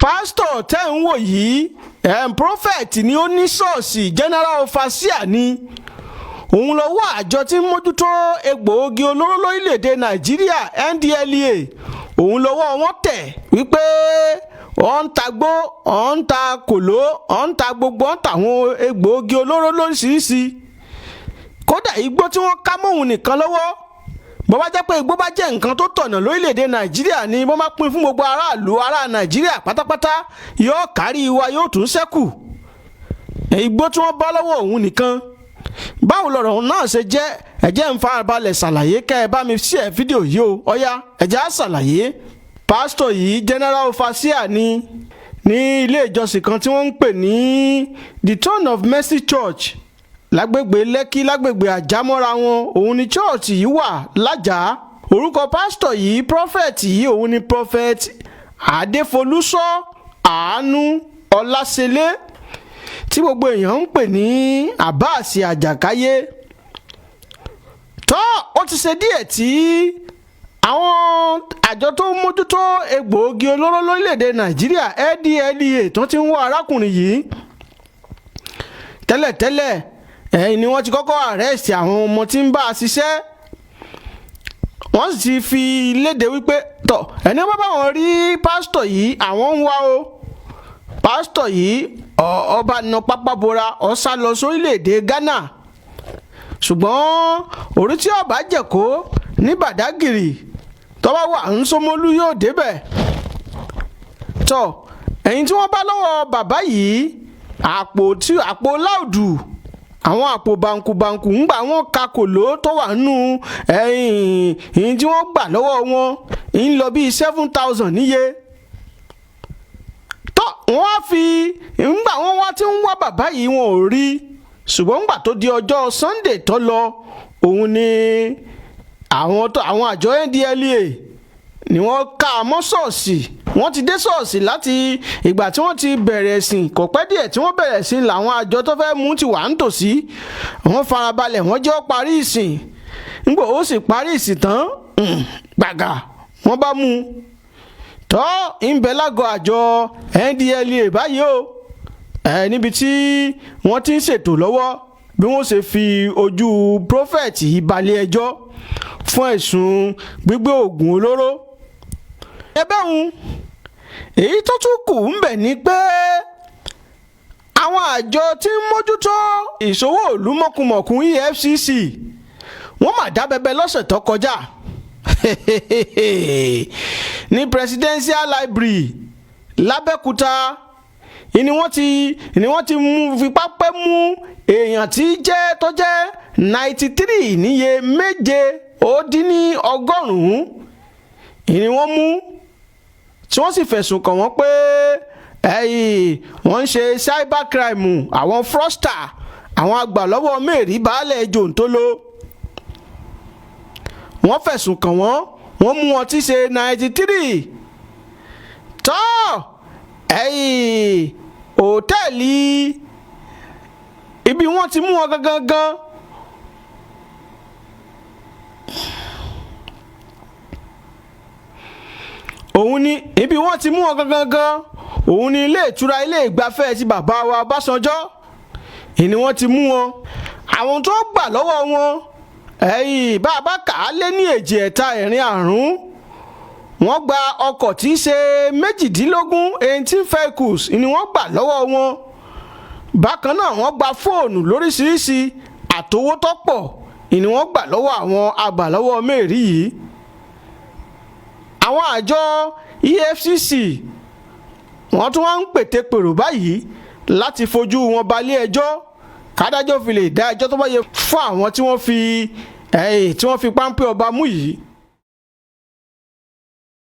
pásítọ̀ tẹ́ ń wò yìí prophet ni ó ní ṣọ́ọ̀ṣì general overseer ni òun lọ́wọ́ àjọ tí ń mójútó egbòogi olóró lórílẹ̀‐èdè nàìjíríà NDLEA òun lọ́wọ́ wọn tẹ̀ wípé wọ́n ń ta gbó wọ́n ń ta kòló wọ́n ń ta gbogbo wọ́n ń ta àwọn egbòogi olóró lóríṣiríṣi kódà igbó tí wọ́n ká mọ́hun nìkan lọ́wọ́ bó bá jẹ́ pé igbó bá jẹ́ nǹkan tó tọ̀nà lórílẹ̀‐èdè nàìjíríà ni bó má pín fún gbogbo aráàlú ará nàìjíríà pátápátá yóò kárí wa yóò tún ṣẹ́kù igbó tí wọ́n bá lọ́wọ́ òun nìkan báwo lọ̀rọ̀ náà ṣe jẹ́ ẹ jẹ́ ń farabalẹ̀ ṣàlàyé kẹ́ ẹ bá mi share fídíò yìí o ọ̀yá ẹ jẹ́ á ṣàlàyé. pásítọ̀ yìí general overseer ni ní ilé ìjọsìn kan tí wọ́n ń pè ní the Throne of Mercy Church lágbègbè Lekki lágbègbè àjámọ́ra wọn òun ni church yìí wà lájà. orúkọ pásítọ̀ yìí prophet yìí òun ni prophet Adefolusho àánú Olasele tí gbogbo èèyàn ń pè ní àbáàsì àjàkáyé tó ó ti ṣe díẹ̀ tí àwọn àjọ tó ń mójútó egbòogi olóró lórílẹ̀‐èdè nàìjíríà NDLEA tó ti ń wá arákùnrin yìí tẹ́lẹ̀tẹ́lẹ̀ ni wọ́n ti kọ́kọ́ arrest àwọn ọmọ tí ń bá a ṣiṣẹ́ wọ́n sì ti fi léde wípé tọ̀ ẹni wọ́n bá wọn rí pásítọ̀ yìí àwọn ń wá o pásítọ̀ yìí ọba nà pápábora ó sá lọ sórílẹ̀‐èdè Ghana ṣùgbọ́n orí tí ọba jẹ̀kó ní Bàdágìrì tọ́ba wà ń Ṣómólú yóò débẹ̀ tọ́ ẹ̀yìn tí wọ́n bá lọ́wọ́ bàbá yìí àpò láùdù àwọn àpò bàǹkùbàǹkù ńgbà wọn ka kòló tó wà nù ẹ̀yìn tí wọ́n gbà lọ́wọ́ wọn ń lọ bíi 7,000 níye wọ́n á fi ńgbà wọn wá tí ń wá bàbá yìí wọn ò rí ṣùgbọ́n ńgbà tó di ọjọ́ Sunday tó lọ òun ni àwọn àjọ NDLEA ni wọ́n ká a mọ́ ṣọ́ọ̀ṣì wọ́n ti dé ṣọ́ọ̀ṣì láti ìgbà tí wọ́n ti bẹ̀rẹ̀ ẹ̀sìn kò pẹ́ díẹ̀ tí wọ́n bẹ̀rẹ̀ sí làwọn àjọ tó fẹ́ mú ti wà ń tòsí wọ́n farabalẹ̀ wọ́n jẹ́ ó parí ìsìn ńgbà ó sì parí ìsìn tán gbàgà wọ́n bá mú un tọ́ ń bẹ lágọ̀ọ́ àjọ NDLEA báyìí o níbi tí wọ́n ti ń ṣètò lọ́wọ́ bí wọ́n ṣe fi ojú prophet yìí balẹ̀ ẹjọ́ fún ẹ̀sùn gbígbé oògùn olóró. ẹbẹ́ òun èyí tó tún kù ń bẹ ní pé àwọn àjọ tí ń mójútó ìṣòwò ìlú mọ̀kùmọ̀kù EFCC wọ́n mà dábẹ́bẹ́ lọ́sẹ̀ tó kọjá ní presidential library lábẹ́kúta ni wọ́n ti mú fipá pẹ́ mú èèyàn tí jẹ́ tó jẹ́ 93 níye 790 ni wọ́n mú tí wọ́n sì fẹ̀sùn kàn wọ́n pé wọ́n ń ṣe cyber crime àwọn fraudster àwọn agbàlọ́wọ́ mẹ́rin baálẹ̀ jòǹtóló wọ́n fẹ̀sùn kàn wọ́n mú wọn tí ṣe 93 tọ́ òtẹ́ẹ̀lì ibi wọ́n ti mú wọn gangan òun ni ibi wọ́n ti mú wọn gangan òun ni ilé ìtura ilé ìgbafẹ́ ti bàbá wa Ọbásanjọ́ ni wọ́n ti mú wọn àwọn tó gbà lọ́wọ́ wọn bàbá kà á lé ní 2, 3, 4 wọ́n gba ọkọ̀ tí í ṣe 18 vehicles ni wọ́n gbà lọ́wọ́ wọn bákan náà wọ́n gba fóònù lóríṣiríṣi àtowó tó pọ̀ ni wọ́n gbà lọ́wọ́ àwọn agbàlọ́wọ́ mẹ́rin yìí àwọn àjọ EFCC wọ́n tún wá ń pètèpèrò báyìí láti fojú wọn balẹ̀ ẹjọ́ kádájọ́ fi lè dá ẹjọ́ tó bá yẹ fún àwọn tí wọ́n fi páńpẹ́ ọba mú yìí